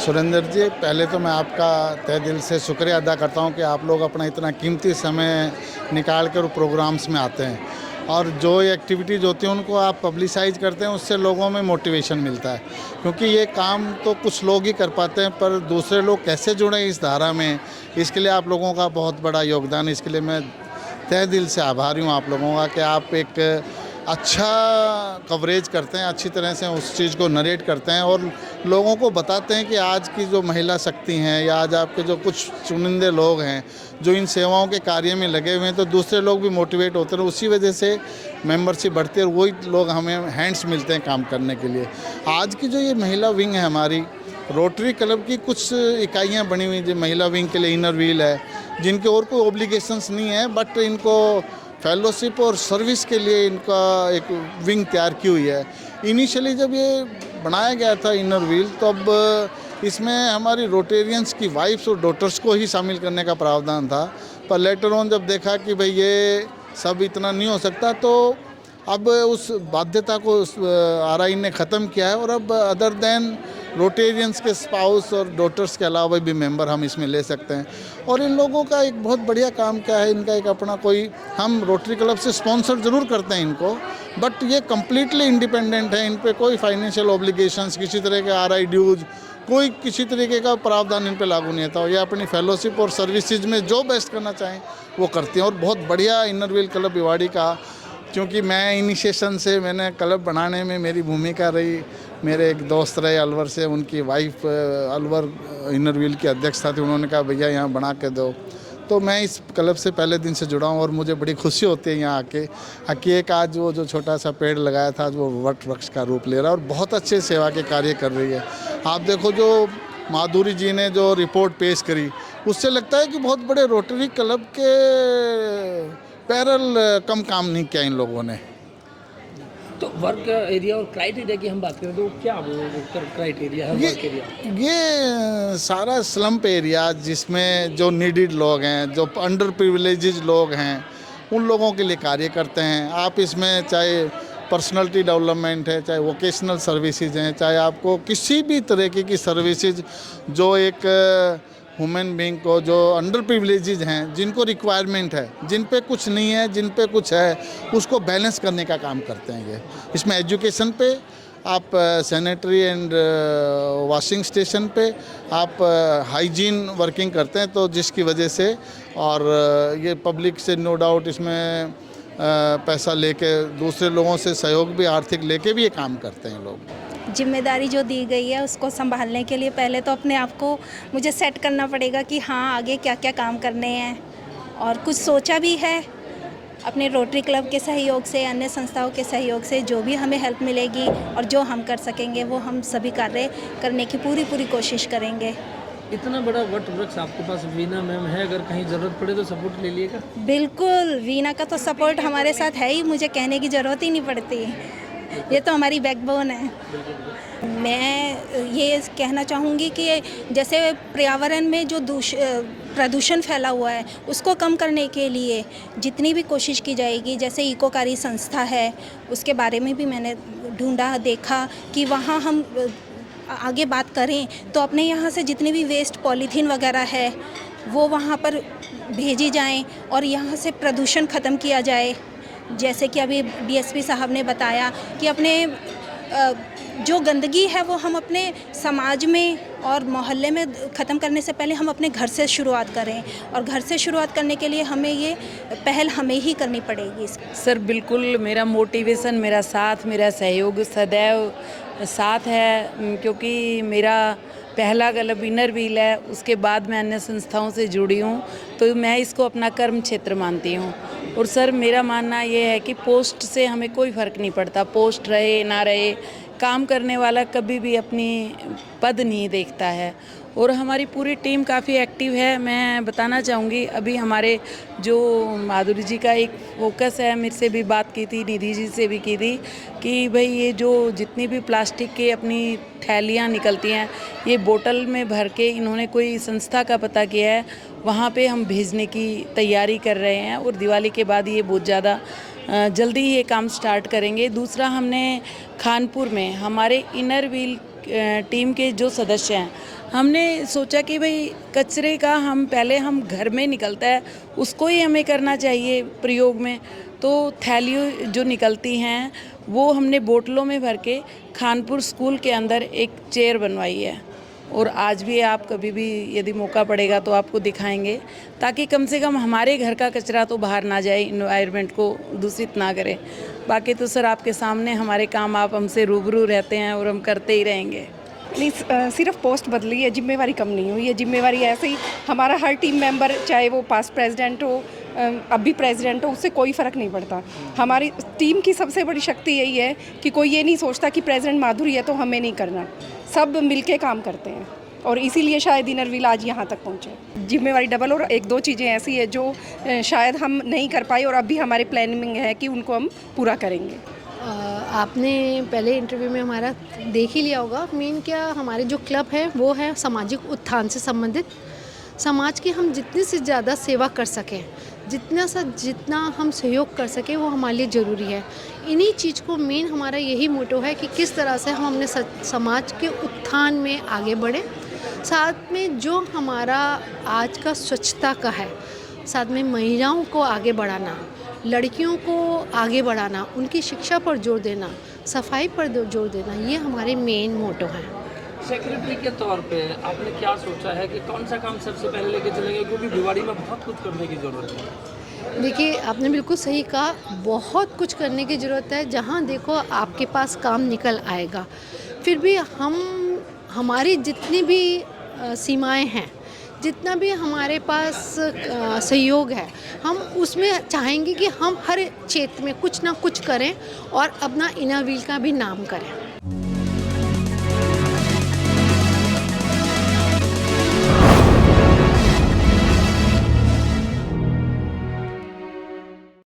सुरेंद्र जी, पहले तो मैं आपका तहे दिल से शुक्रिया अदा करता हूं कि आप लोग अपना इतना कीमती समय निकाल कर प्रोग्राम्स में आते हैं और जो एक्टिविटीज़ होती हैं उनको आप पब्लिसाइज करते हैं, उससे लोगों में मोटिवेशन मिलता है। क्योंकि ये काम तो कुछ लोग ही कर पाते हैं, पर दूसरे लोग कैसे जुड़ें इस धारा में, इसके लिए आप लोगों का बहुत बड़ा योगदान है। इसके लिए मैं तहे दिल से आभारी हूँ आप लोगों का कि आप एक अच्छा कवरेज करते हैं, अच्छी तरह से उस चीज़ को नरेट करते हैं और लोगों को बताते हैं कि आज की जो महिला शक्ति हैं या आज आपके जो कुछ चुनिंदे लोग हैं जो इन सेवाओं के कार्य में लगे हुए हैं, तो दूसरे लोग भी मोटिवेट होते हैं। उसी वजह से मेंबरशिप बढ़ती है और वही लोग हमें हैंड्स मिलते हैं काम करने के लिए। आज की जो ये महिला विंग है हमारी रोटरी क्लब की, कुछ इकाइयाँ बनी हुई जो महिला विंग के लिए इनर व्हील है, जिनके और कोई ऑब्लिगेशंस नहीं है, बट इनको फेलोशिप और सर्विस के लिए इनका एक विंग तैयार की हुई है। इनिशियली जब ये बनाया गया था इनर व्हील, तो अब इसमें हमारी रोटेरियंस की वाइफ्स और डॉटर्स को ही शामिल करने का प्रावधान था, पर लेटर ऑन जब देखा कि भाई ये सब इतना नहीं हो सकता, तो अब उस बाध्यता को आरआई ने ख़त्म किया है और अब अदर देन रोटेरियंस के स्पाउस और डॉटर्स के अलावा भी मेंबर हम इसमें ले सकते हैं। और इन लोगों का एक बहुत बढ़िया काम क्या है, इनका एक अपना कोई, हम रोटरी क्लब से स्पॉन्सर ज़रूर करते हैं इनको, बट ये कम्प्लीटली इंडिपेंडेंट है। इन पे कोई फाइनेंशियल ऑब्लिगेशंस, किसी तरह के आरआई ड्यूज, कोई किसी तरीके का प्रावधान इन पे लागू नहीं होता। ये अपनी फेलोशिप और सर्विसेज में जो बेस्ट करना चाहें वो करती हैं। और बहुत बढ़िया इनर व्हील क्लब भिवाड़ी का, क्योंकि मैं इनिशिएशन से मैंने क्लब बनाने में मेरी भूमिका रही। मेरे एक दोस्त रहे अलवर से, उनकी वाइफ अलवर इनर व्हील की अध्यक्ष था, उन्होंने कहा भैया यहाँ बना के दो, तो मैं इस क्लब से पहले दिन से जुड़ा हूँ और मुझे बड़ी खुशी होती है यहाँ आके एक आज वो जो छोटा सा पेड़ लगाया था, आज वो वट वृक्ष का रूप ले रहा है और बहुत अच्छे सेवा के कार्य कर रही है। आप देखो जो माधुरी जी ने जो रिपोर्ट पेश करी, उससे लगता है कि बहुत बड़े रोटरी क्लब के पैरल कम काम नहीं किया इन लोगों ने। तो वर्क एरिया और क्राइटेरिया की हम बात करें तो क्या वो क्राइटेरिया है वर्क एरिया? ये सारा स्लम्प एरिया जिसमें जो नीडिड लोग हैं, जो अंडर प्रिविलेजेज लोग हैं, उन लोगों के लिए कार्य करते हैं। आप इसमें चाहे पर्सनालिटी डेवलपमेंट है, चाहे वोकेशनल सर्विसेज हैं, चाहे आपको किसी भी तरीके की सर्विसेज जो एक ह्यूमन बींग को, जो अंडर प्रिविलेजेज हैं, जिनको रिक्वायरमेंट है, जिन पे कुछ नहीं है, जिन पे कुछ है, उसको बैलेंस करने का काम करते हैं ये। इसमें एजुकेशन पे आप सैनिटरी एंड वॉशिंग स्टेशन पे आप हाइजीन वर्किंग करते हैं, तो जिसकी वजह से और ये पब्लिक से नो डाउट इसमें पैसा लेके, दूसरे लोगों से सहयोग भी आर्थिक लेके भी ये काम करते हैं लोग। जिम्मेदारी जो दी गई है उसको संभालने के लिए पहले तो अपने आप को मुझे सेट करना पड़ेगा कि हाँ आगे क्या क्या काम करने हैं, और कुछ सोचा भी है अपने रोटरी क्लब के सहयोग से, अन्य संस्थाओं के सहयोग से जो भी हमें हेल्प मिलेगी और जो हम कर सकेंगे वो हम सभी कार्य करने की पूरी कोशिश करेंगे। इतना बड़ा वट वृक्ष आपके पास वीना मैम है, अगर कहीं ज़रूरत पड़े तो सपोर्ट ले लिएगा? बिल्कुल, वीना का तो सपोर्ट हमारे साथ है ही, मुझे कहने की ज़रूरत ही नहीं पड़ती, ये तो हमारी बैकबोन है। मैं ये कहना चाहूँगी कि जैसे पर्यावरण में जो प्रदूषण फैला हुआ है उसको कम करने के लिए जितनी भी कोशिश की जाएगी, जैसे इकोकारी संस्था है उसके बारे में भी मैंने ढूंढा, देखा कि वहाँ हम आगे बात करें तो अपने यहाँ से जितनी भी वेस्ट पॉलीथीन वगैरह है वो वहाँ पर भेजी जाएं और यहाँ से प्रदूषण ख़त्म किया जाए। जैसे कि अभी डीएसपी साहब ने बताया कि अपने जो गंदगी है वो हम अपने समाज में और मोहल्ले में ख़त्म करने से पहले हम अपने घर से शुरुआत करें, और घर से शुरुआत करने के लिए हमें ये पहल हमें ही करनी पड़ेगी। सर बिल्कुल, मेरा मोटिवेशन, मेरा साथ, मेरा सहयोग सदैव साथ है, क्योंकि मेरा पहला क्लब इनर व्हील है, उसके बाद मैं अन्य संस्थाओं से जुड़ी हूँ, तो मैं इसको अपना कर्म क्षेत्र मानती हूँ। और सर मेरा मानना ये है कि पोस्ट से हमें कोई फ़र्क नहीं पड़ता, पोस्ट रहे ना रहे, काम करने वाला कभी भी अपनी पद नहीं देखता है। और हमारी पूरी टीम काफ़ी एक्टिव है। मैं बताना चाहूँगी, अभी हमारे जो माधुरी जी का एक फोकस है, मेरे से भी बात की थी, निधि जी से भी की थी, कि भाई ये जो जितनी भी प्लास्टिक के अपनी थैलियाँ निकलती हैं, ये बोतल में भर के इन्होंने कोई संस्था का पता किया है, वहाँ पे हम भेजने की तैयारी कर रहे हैं और दिवाली के बाद ये बहुत ज़्यादा जल्दी ही ये काम स्टार्ट करेंगे। दूसरा, हमने खानपुर में हमारे इनर व्हील टीम के जो सदस्य हैं, हमने सोचा कि भाई कचरे का हम घर में निकलता है उसको ही हमें करना चाहिए प्रयोग में। तो थैलियों जो निकलती हैं वो हमने बोतलों में भर के खानपुर स्कूल के अंदर एक चेयर बनवाई है, और आज भी आप कभी भी यदि मौका पड़ेगा तो आपको दिखाएंगे, ताकि कम से कम हमारे घर का कचरा तो बाहर ना जाए, इन्वायरमेंट को दूषित ना करे। बाकी तो सर आपके सामने हमारे काम, आप हमसे रूबरू रहते हैं और हम करते ही रहेंगे। नहीं, सिर्फ पोस्ट बदली है, जिम्मेवारी कम नहीं हुई है। जिम्मेवारी ऐसे ही हमारा हर टीम मेंबर, चाहे वो पास्ट प्रेसिडेंट हो, अब भी प्रेसिडेंट हो, उससे कोई फ़र्क नहीं पड़ता। हमारी टीम की सबसे बड़ी शक्ति यही है कि कोई ये नहीं सोचता कि प्रेसिडेंट माधुरी है तो हमें नहीं करना, सब मिलके काम करते हैं, और इसीलिए शायद इनरव्हील आज यहाँ तक पहुँचे। जिम्मेवारी डबल, और एक दो चीज़ें ऐसी है जो शायद हम नहीं कर पाए और अब भी हमारे प्लानिंग है कि उनको हम पूरा करेंगे। आपने पहले इंटरव्यू में हमारा देख ही लिया होगा। मेन क्या, हमारे जो क्लब है वो है सामाजिक उत्थान से संबंधित। समाज की हम जितनी से ज़्यादा सेवा कर सकें, जितना हम सहयोग कर सकें, वो हमारे लिए ज़रूरी है। इन्हीं चीज़ को मेन हमारा यही मोटो है कि किस तरह से हम अपने समाज के उत्थान में आगे बढ़ें। साथ में जो हमारा आज का स्वच्छता का है, साथ में महिलाओं को आगे बढ़ाना, लड़कियों को आगे बढ़ाना, उनकी शिक्षा पर जोर देना, सफाई पर जोर देना, ये हमारे मेन मोटो हैं। सेक्रेटरी के तौर पे आपने क्या सोचा है कि कौन सा काम सबसे पहले लेके चलेंगे, क्योंकि भिवाड़ी में बहुत कुछ करने की ज़रूरत है? देखिए, आपने बिल्कुल सही कहा, बहुत कुछ करने की ज़रूरत है। जहाँ देखो आपके पास काम निकल आएगा। फिर भी हमारी जितनी भी सीमाएं हैं, जितना भी हमारे पास सहयोग है, हम उसमें चाहेंगे कि हम हर क्षेत्र में कुछ ना कुछ करें और अपना इनरव्हील का भी नाम करें।